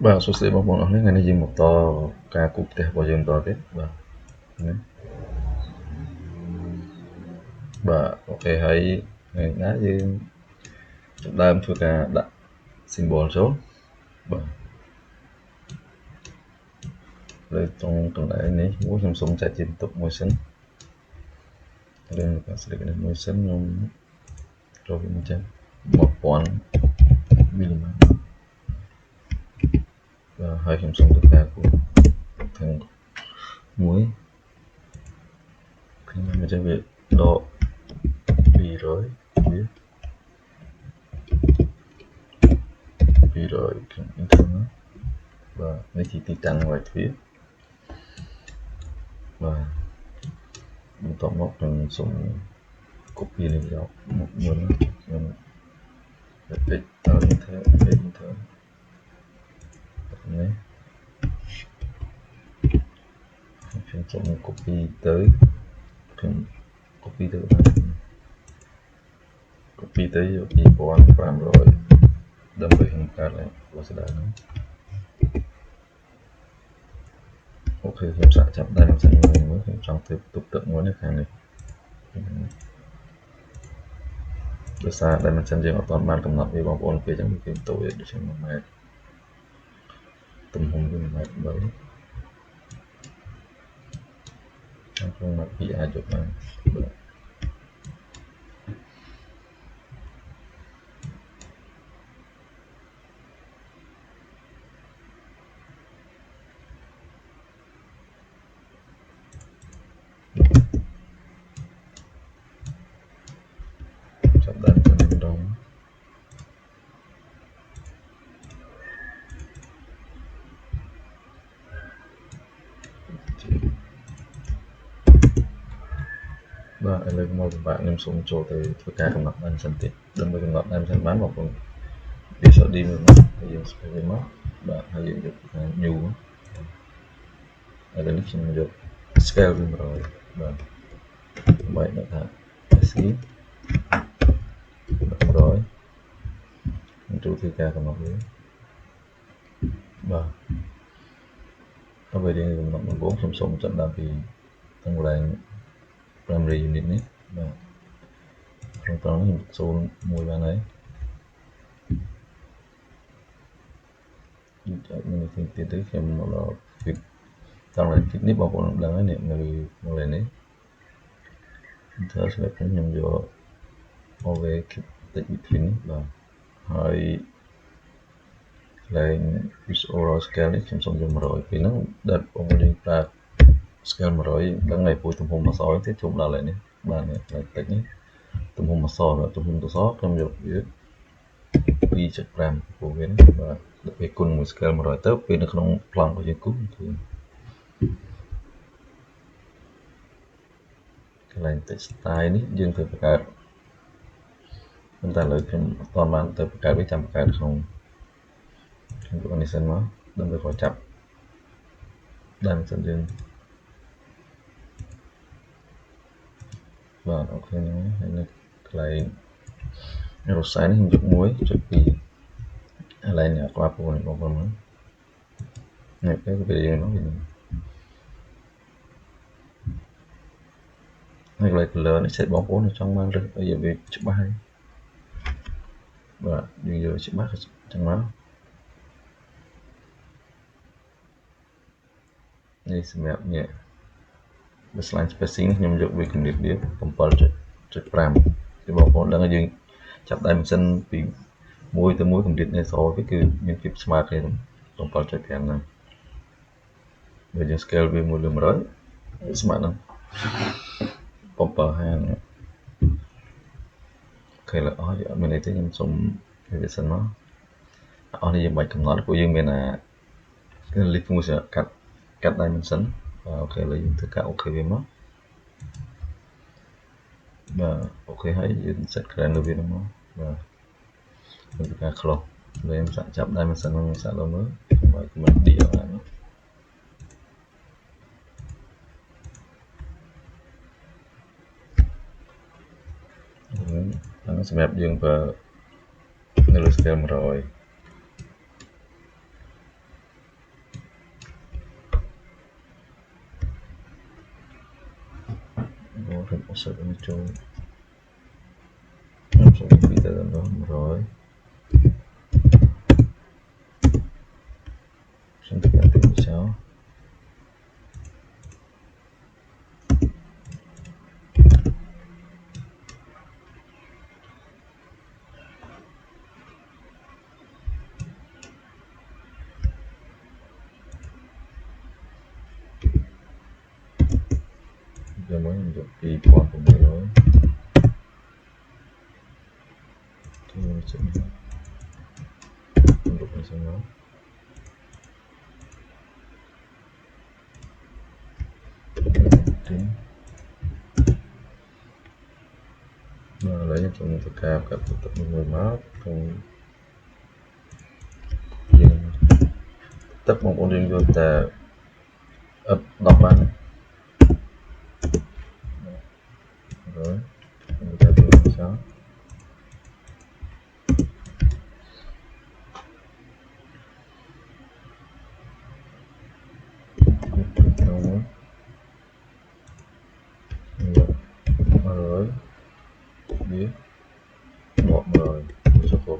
បាទសួស្តីបងប្អូនអរថ្ងៃនេះយើងមកតការគូផ្ទះរបស់យើងតទៀតបាទនេះបាទអូខេហើយថ្ងៃណាយើងចាប់ដើមធ្វើការដាក់ symbol ចូលបាទលើត្រង់កន្លែងនេះមួយខ្ញុំសូមចែកជាបន្ទប់មួយសិនលើការ select នេះមួយសិនខ្ញុំចូលវាមិនចឹង1000 មីលីម៉ែត្របាទហើយខ្ញុំសូមធ្វើការគូទាំងមួយខ្ញុំមិនចឹងវាដក200វា200ខ្ញុំ enter បាទនេះជាទីតាំងរបស់ទ្វារបាទបន្ទាប់មកខ្ញុំសូម copy នេះយកមកមុនខ្ញុំ edit enter នេះខ្ញុំសូម copy ទៅខ្ញុំ copy ទៅបាន copy ទៅយក2500ដើម្បីខ្ញុំកាត់ឡើងវាស្ដាយហ្នឹងអូខេខ្ញុំសាកចាប់ដែរមិនសិនមើលខ្ញុំចង់ធ្វើទុកទឹកមួយនៅខាងនេះដោយសារដែលមិនសិនយើងអត់ទាន់បានកំណត់វាបងប្អូនពេលអញ្ចឹងវាតូចដូចជា1ម៉ែត្រទំហំវា1ម៉ែត្រ3ចាំខ្ញុំមកពីអាចយកបានបាទចាប់ដើមទៅម្ដងបាទឥឡូវមកពិបាកខ្ញុំសូមចូលទៅធ្វើការកំណត់បានសិនទៀតដើម្បីកំណត់បានសិនបានបងប្អូនវាសឌីមួយមកហើយយើងស្គាល់វាមកបាទហើយយើងយកខាង new ឥឡូវនេះខ្ញុំយក scale វា100បាទបែរដាក់ថា SC 100ខ្ញុំចូលធ្វើការកំណត់វាបាទអ្វីដែលកំណត់ដំបូងខ្ញុំសូមចាប់ដើមពីកន្លែង primary unit នេះបាទក្នុងត្រង់នេះខ្ញុំ01បានហើយយកจากនេះទៀតទៅខ្ញុំមកដល់ fit ត្រង់ fit នេះបងប្អូនដឹងហើយនេះនៅកន្លែងនេះធ្វើស្រាប់ខ្ញុំយក over keep តិច between នេះបាទហើយកន្លែង visual scale នេះខ្ញុំសូមយក100ពីហ្នឹងដែលបងប្អូនយើងប្រើ scale 100ដឹងហើយពូទំហំអក្សរទៀតជុំដល់ហើយនេះបាទនេះតិចនេះទំហំអក្សរទំហំអក្សរខ្ញុំយកវា 2.5 ពួកវានេះបាទដល់ពេលគុណមួយ scale 100ទៅពេលនៅក្នុងប្លង់របស់យើងគូគឺកន្លែង text style នេះយើងត្រូវបង្កើតប៉ុន្តែឥឡូវខ្ញុំអត់ទាន់បានទៅបង្កើតវាចាំបង្កើតក្នុងនេះសិនមកដើម្បីខចាប់ដើមសិនយើងបាទអូខេហ្នឹងហើយនៅកន្លែង arrow sign នេះខ្ញុំយក 1.2 កន្លែងនេះក្បាលពូនេះបងប្អូនមើលនេះពេលវាយើងនោះហើយកន្លែង color នេះចិត្តបងប្អូនចង់បានរើសឲ្យវាច្បាស់ហើយបាទយើងយកច្បាស់ចឹងមកនេះសម្រាប់នេះ baseline spacing ខ្ញុំយកវាគម្លាតវា 7.5 គឺបងប្អូនដឹងថាយើងចាប់ដើមម៉ាស៊ីនពីមួយទៅមួយគម្លាតនៃអក្សរវាគឺមានភាពស្មើគ្នា 7.5 ហ្នឹងបើយើង scale វា1 លើ 100 ស្មើនឹង 750 អូខេឥឡូវអស់យើងអត់មានអីទេខ្ញុំសូមវាសិនមកអស់នេះយើងបាច់កំណត់ព្រោះយើងមានlist មួយសម្រាប់កាត់ dimension បាទអូខេឥឡូវយើងធ្វើការអូខេវាមកបាទអូខេហើយយើង set grand លើវាហ្នឹងមកបាទធ្វើការ close លេងសាកចាប់ dimension ហ្នឹងសាកដល់មើលបើមិនឌីអត់ហ្នឹងសម្រាប់យើងប្រើនៅលើ scale 100 sợ nó trôi em sẽ bị tới đó rồi xong thì tìm sao giờ mới được đi qua của mình rồi thì mình sẽ lúc này sẽ nói tính mà lấy trong tất cả các phụ tập người mát trong tất một ổn định rồi ta ấp đọc bạn rồi người ta đưa làm sao rồi biết một rồi số khổ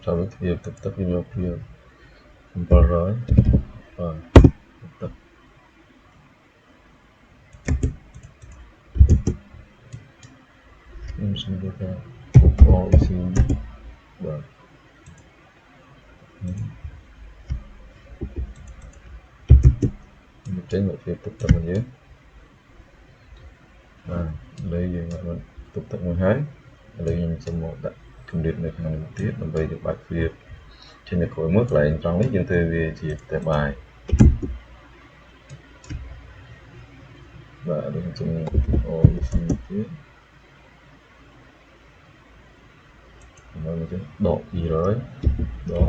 sau đó thì tập tập video kia vào rồi và tập em xin đưa ra có xin và mình tránh một phía tập tập mình nhé đây giờ mình tập tập 12 đây mình sẽ một đặt công điện này mình tiếp mình bây được bài việc trên này khối mức lại trong lý dân tư về chỉ tại bài và đây chúng xin tiếp mình độ gì rồi đó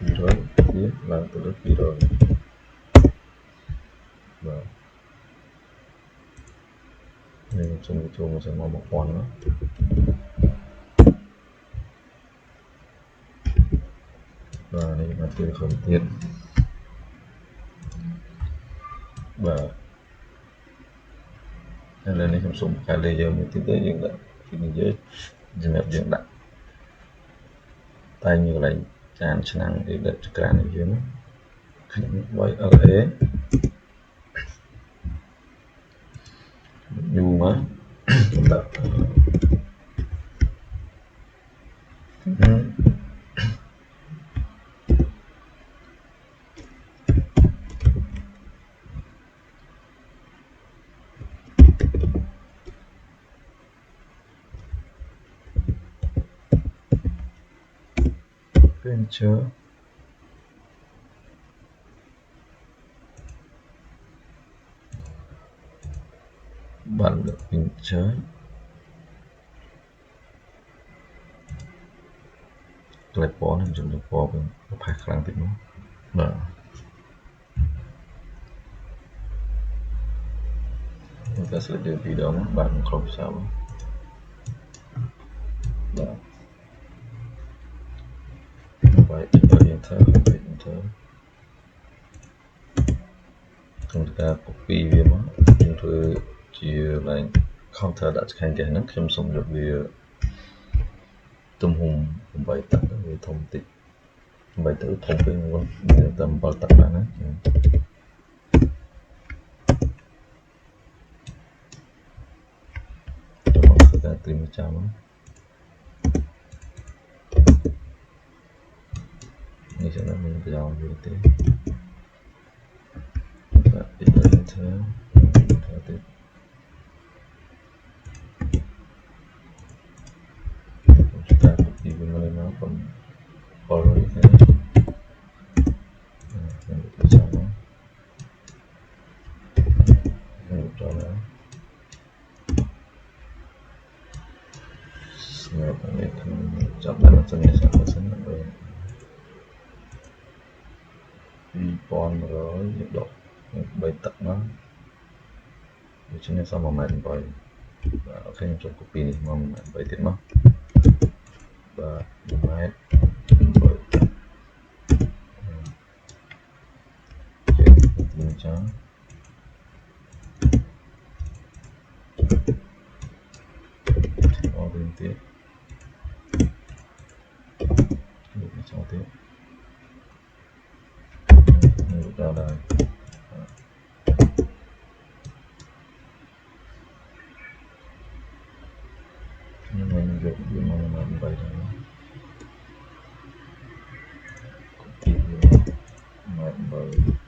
gì rồi tiếp làm từ lớp gì rồi và nên chúng mình sẽ mong một con nữa và đây là từ không tiền và lên đây Samsung cái layer mình tiến tới dựng lại thì mình dễ dựng đặt tay như lại tràn năng để đặt cái này dưới nó vậy ở thế nhu mà đặt Venture bạn được mình chơi lại bỏ nên chúng được bỏ bên phải khả năng tính nó chúng ta sẽ đưa video bạn không sao đó vậy enter chúng ta copy về nó chúng tôi chia lại counter đã kháng cái nó không xong được về tôm hùm bày tắt về thông tin bày tử thông tin luôn tầm bao tắt lại nó chúng ta tìm chào nó ini sẽ là mình dòng như thế và enter tiếp chúng ta copy về nơi nó còn follow như thế mình được chào nó mình được cho nó rồi bạn ấy chọn là cho mình sẽ có sẵn rồi con rồi nhiệt độ bày tắt nó ដូច្នេះសម1.8 បាទអូខេខ្ញុំចុច copy នេះមក1.8 ទៀតមកបាទ1.8 អូខេចាំ All inទៀតលោកនេះចូលទៀតលោកដល់ដែរខ្ញុំនឹងយកវាមក1.8ដែរ copy វា1.8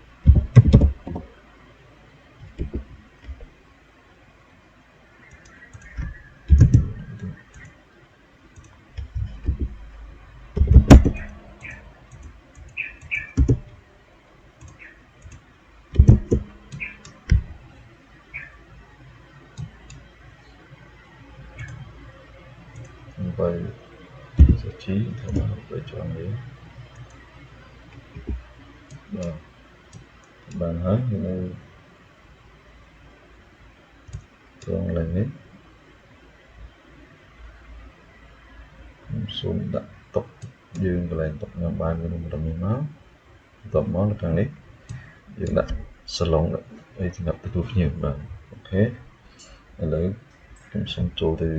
បីសុជីធ្វើមកបីជាន់នេះបាទបានហើយនៅត្រង់ឡើងនេះខ្ញុំសូមដាក់តុកយើងកន្លែងតុកខ្ញុំបានវានឹងត្រឹមនេះមកបន្ទាប់មកនៅខាងនេះយើងដាក់សាឡុងអីសម្រាប់ទទួលភ្ញៀវបាទអូខេឥឡូវខ្ញុំសូមចូលទៅ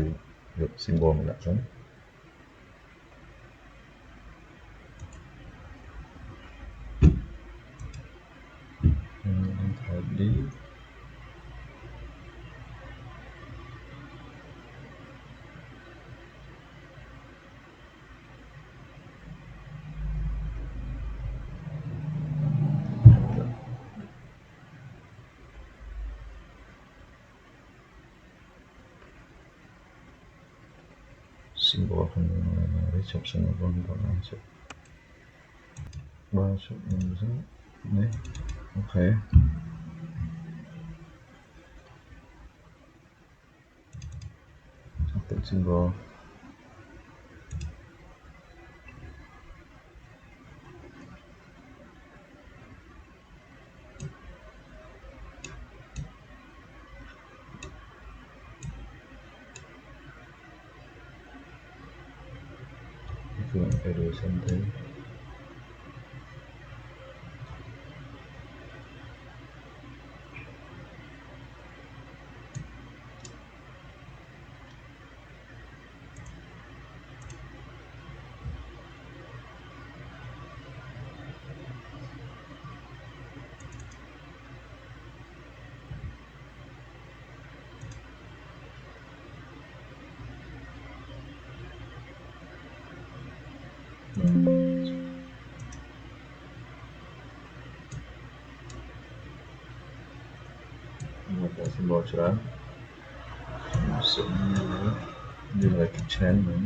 យក symbol មកដាក់សិនD symbol from which option of one for answer bao số này ok tự symbol phương phải đổi sang thế một cái symbolច្រើនសូមយើងឲ្យឆ្នាំហ្នឹង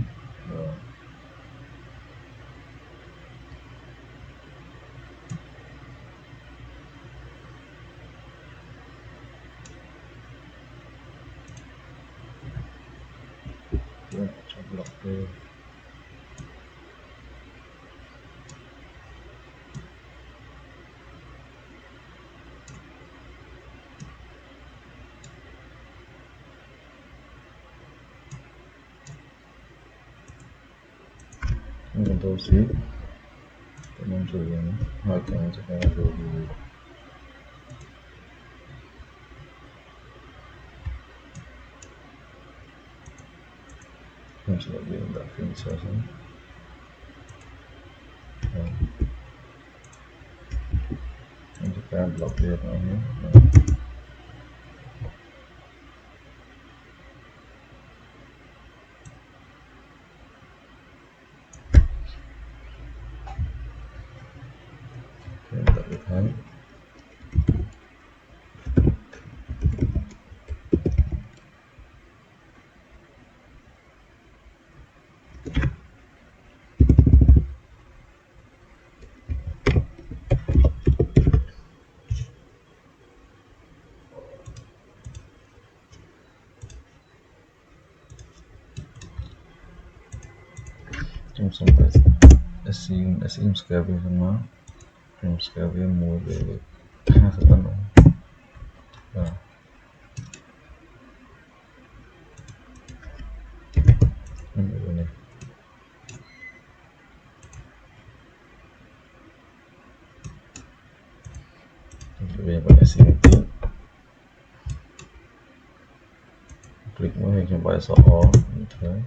trong block đây Control C teman yang akan sekarang dulu yang sudah diunggah finish saja yang sekarang blok dia namanya tak lihat trong sampai asing sekali semua yang sekali mulai 50 nah banyak SMT klik mới trong bài số O như thế này.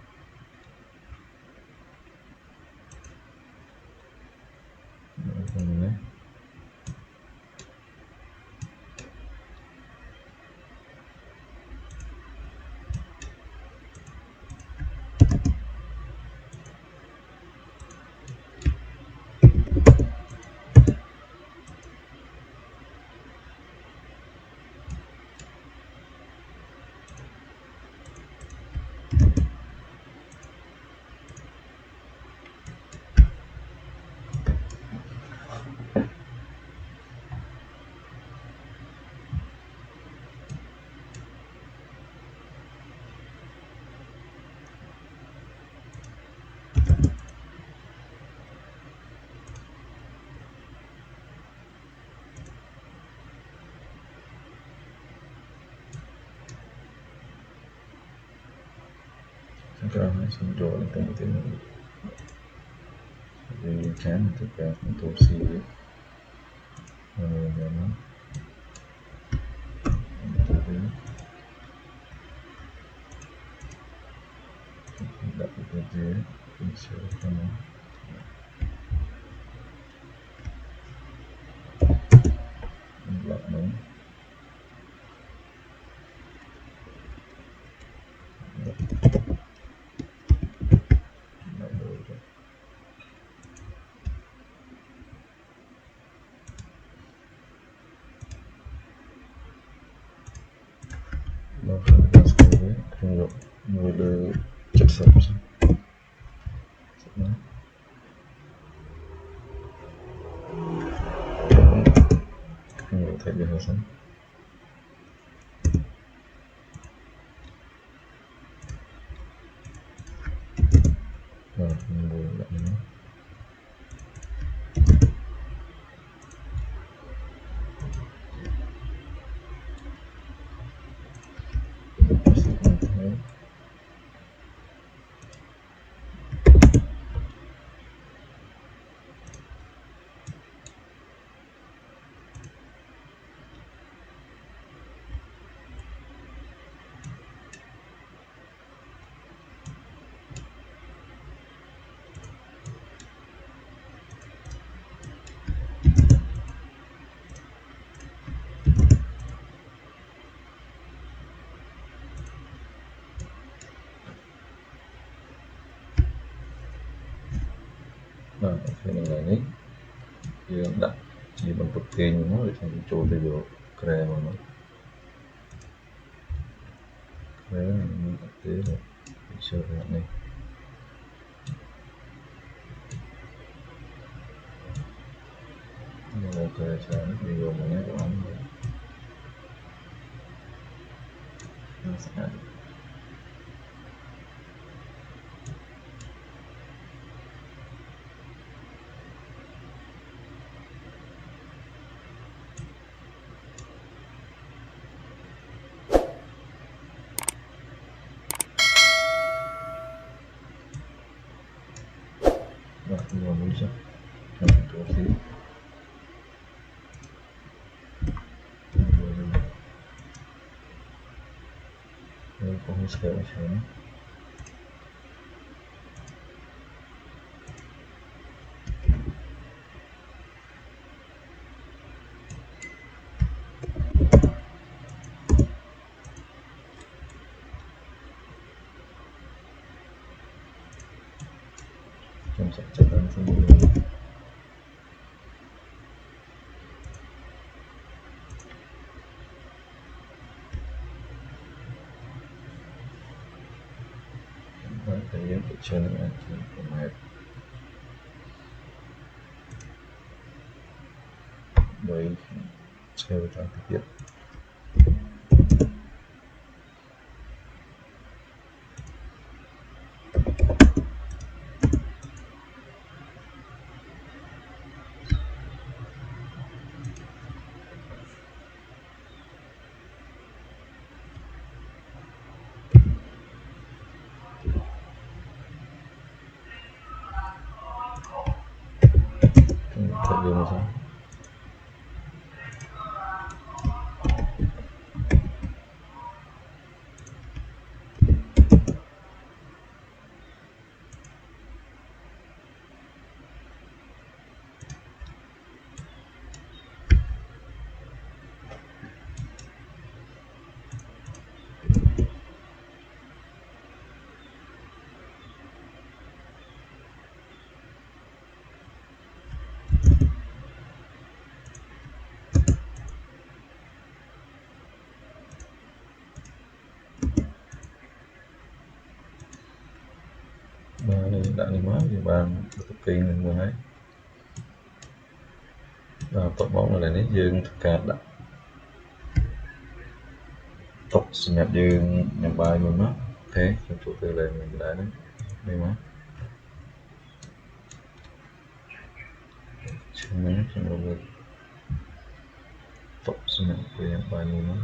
Sekarang saya jual tempat ini jadi kan untuk si mana tidak bekerja misalkan belakang tunjuk mode cepat tunjuk tadi Hasan ini nah ini yang tak chỉ bentuk T-nya để coba video keren banget keren ini aktif bisa lihat nih mau kayak cantik video mana kemana sangat nah ini bisa kasih ini fokus ke sini jam sekian sendiri kalian kecil aja pemain baik saya cantik ya tadi misal đã đi má thì bạn tập kỳ mình vừa ấy tập bóng là này dương cả đã tập nhập dương nhập bài mình má thế trong chỗ từ này mình đã đấy đi má chân mình trong đầu người tập nhập về nhập bài mình má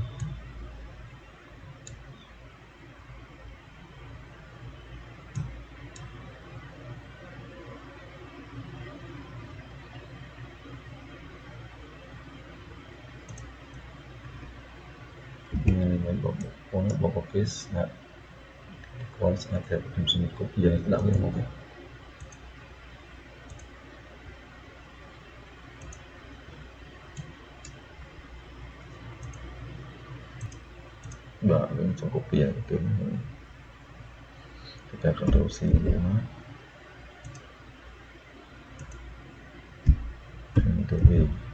mình bỏ một cái snap con snap theo trong sinh cục giờ đã về một cái và bên trong cục giờ cái kita control C dia untuk V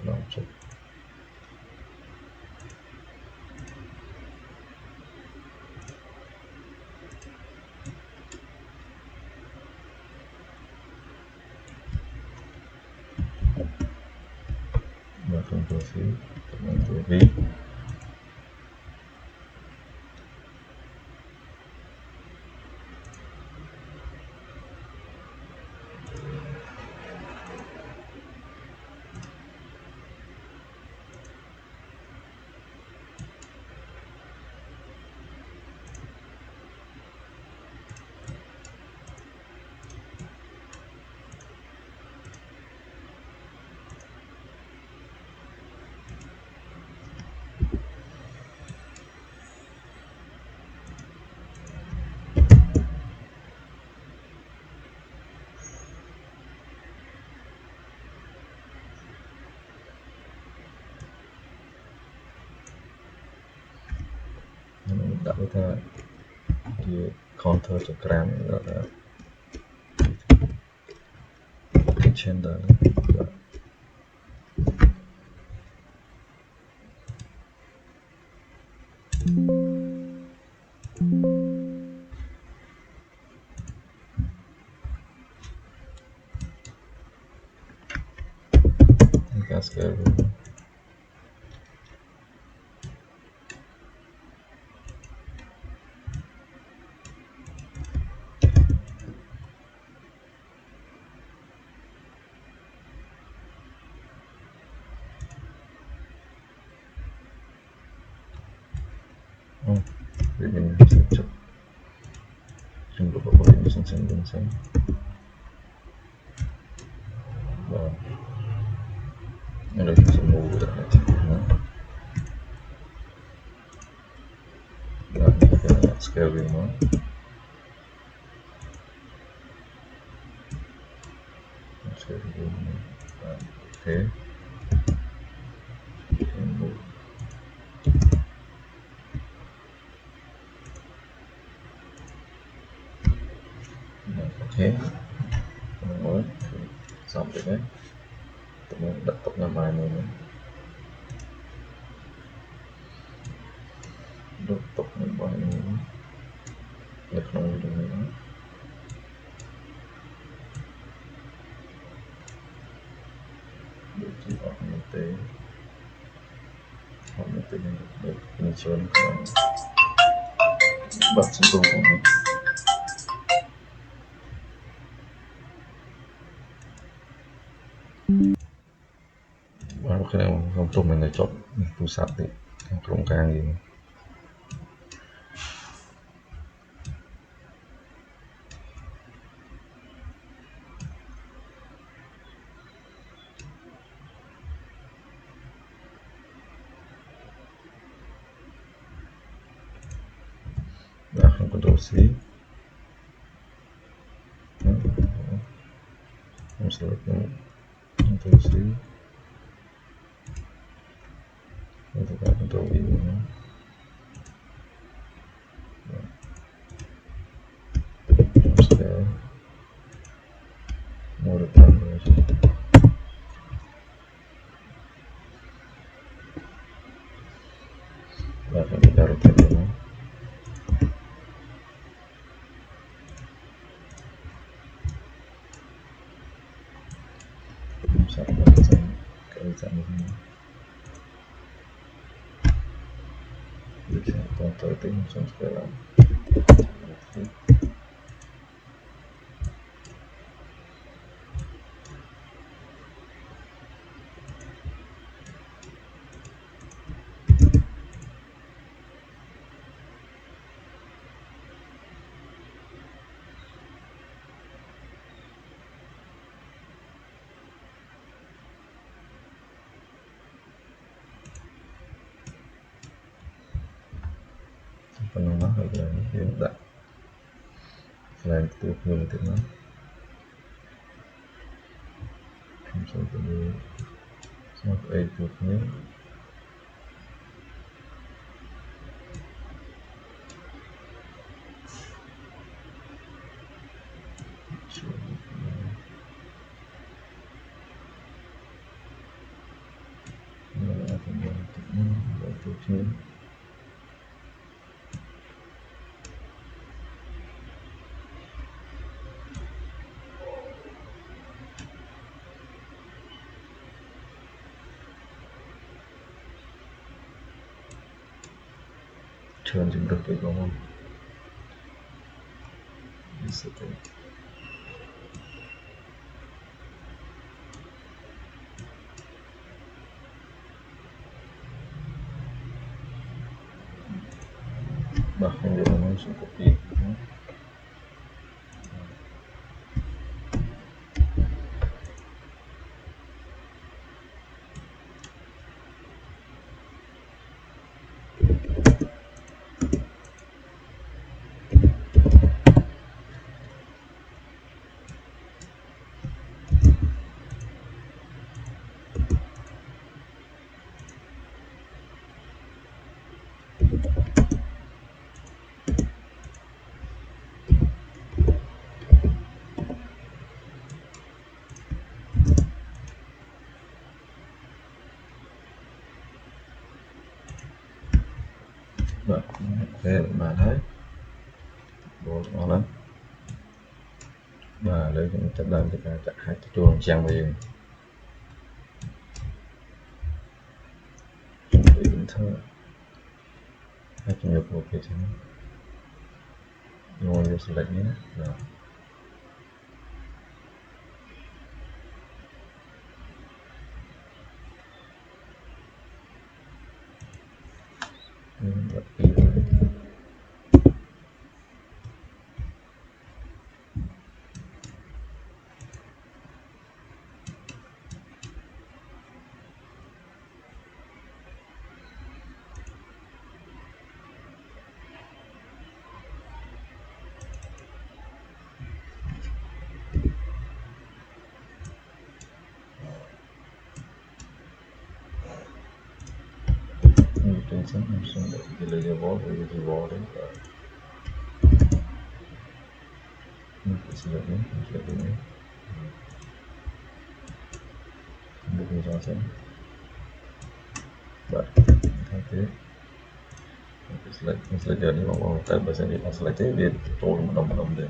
belum cek và control C untuk V đặt ta dia counter cho gram đó là kitchen đó gas cái để mình sẽ chụp trong bộ phận mình xem và đây là mũ của nó và cái scale nó thế ok mới xong rồi đấy tụi đặt tục làm bài này nữa được tục làm bài này nữa được không được nữa được chỉ ở một tế hoặc một tế này được mình chọn bật xuống cùng của mình và lúc này không trùng mình lại chọn tu sát thì không càng gì đã không có đồ xí không sẽ không đồ xí không thể có đồ ý nữa sẽ mua được làm rồi Còn tới tính xong sẽ làm penengah aja ya enggak selain itu belum tenang misalnya sampai itu Cuman jumlah pegangan bisa bahkan juga langsung kopi mà thấy bộ ngon lắm và lấy những chất đơn thì chặt hai cái chuông sang về chuẩn thơ hai cái nhập một cái chứ ngồi vô select nhé rồi trên sách em xong để cái lấy cái bó đấy mình phải sử dụng đấy được người cho xem vậy thay thế select giờ đi vào tay bây giờ đi vào select thế để trộn một đồng để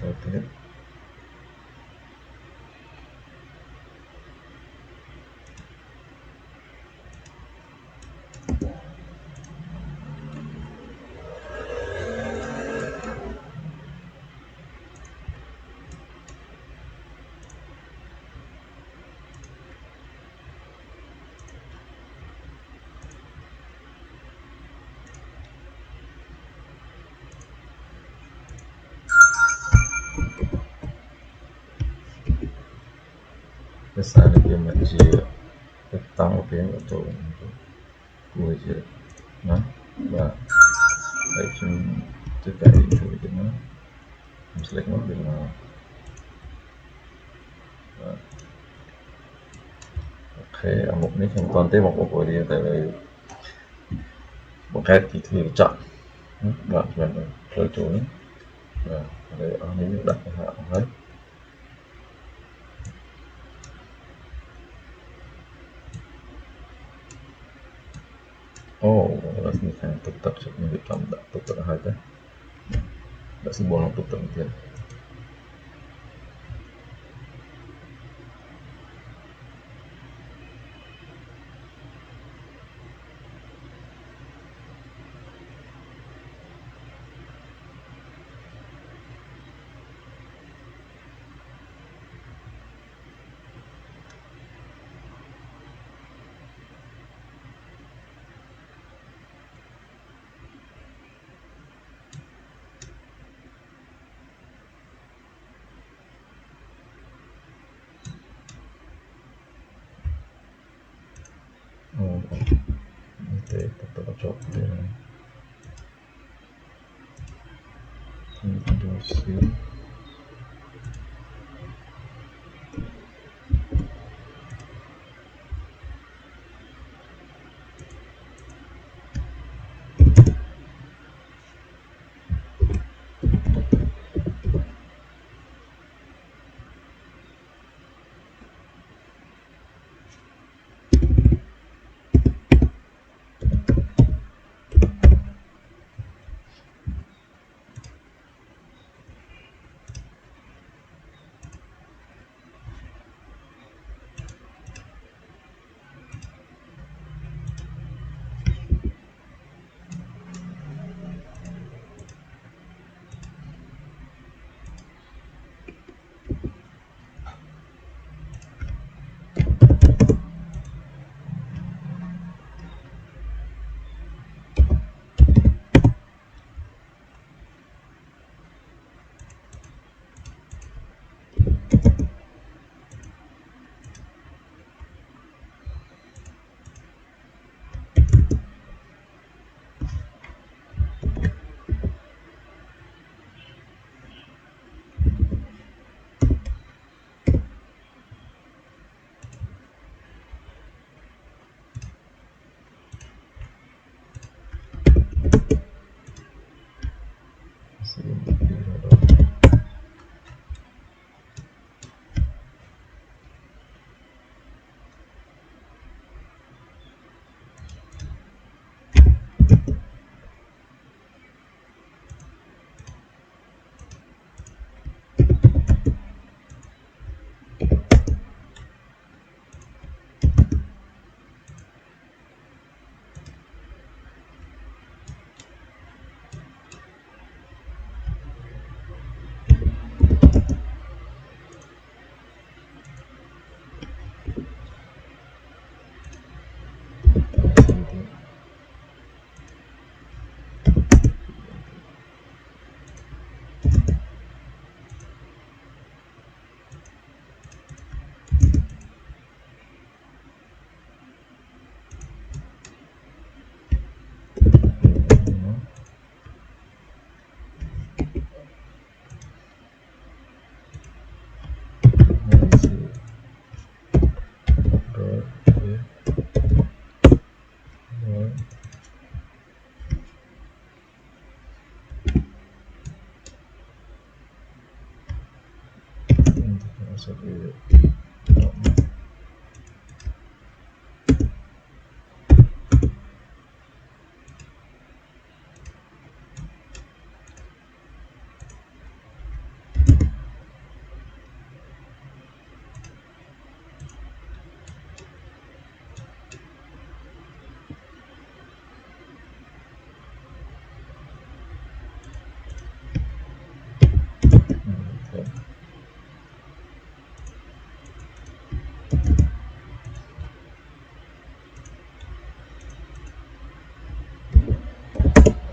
thay thế cái sai được cái mặt gì cái tăng một tiếng ở chỗ của gì đó và đấy chúng tất cả những thứ của nó mình select nó để mà ok một cái trong toàn tế một của đi tại vì một cái thì chọn đoạn mình rồi chỗ này và đây ở những đặt hạ hết là mình thành tục tập sự mình bị chọn đặt tục tập hai cái đã xin bỏ tục tập tiền Oh, oke, kita coba deh. Industri.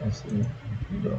Asli, udah.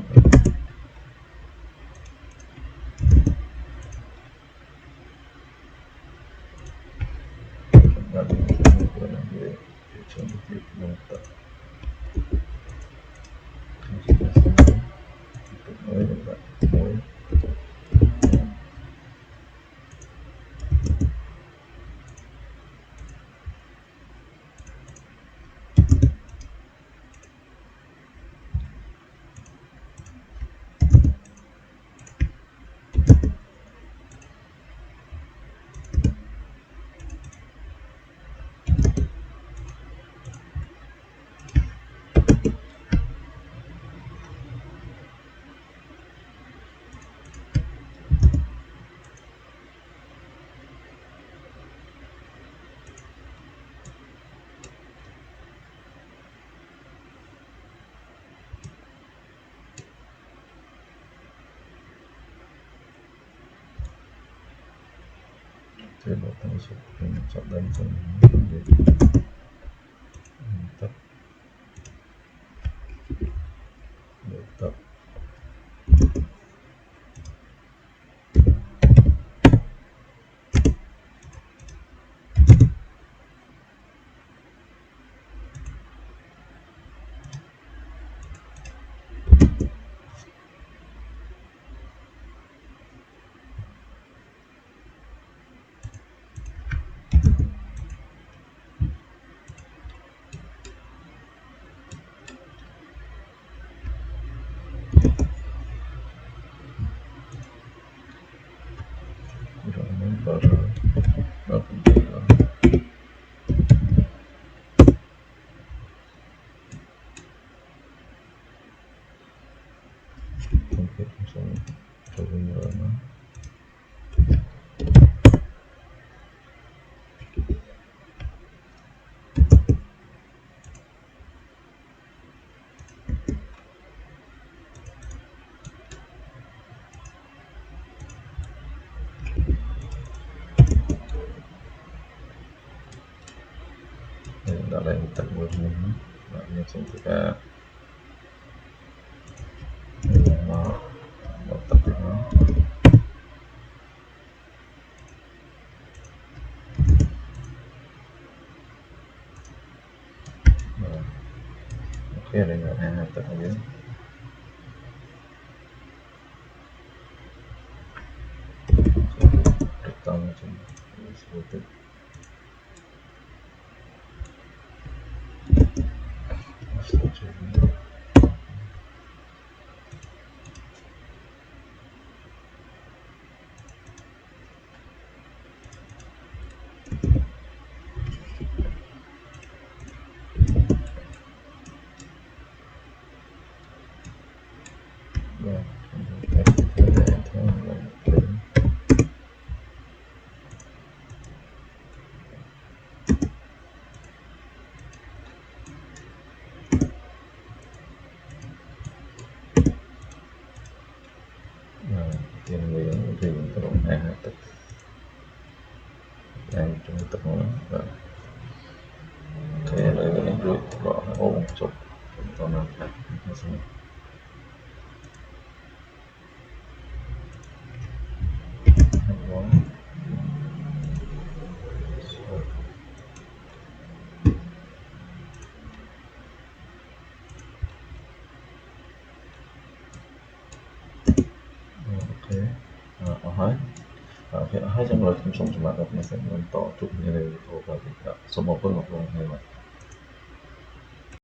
Saya datang masuk dan mantap, mantap. không biết xong cho bên rồi nó đã lại một tận một mình bạn nhớ xong tất cả nó tập được nó ok đây là hai tập ở dưới được tăng trong số tự tiền người thì tự động hai tập đang trong tập nó ok lấy cái rồi bỏ ổ chụp cho nó khác ok hỏi hết trong rồi không xong chúng ta sẽបន្តchụp như này thôi và số một với một luôn hay là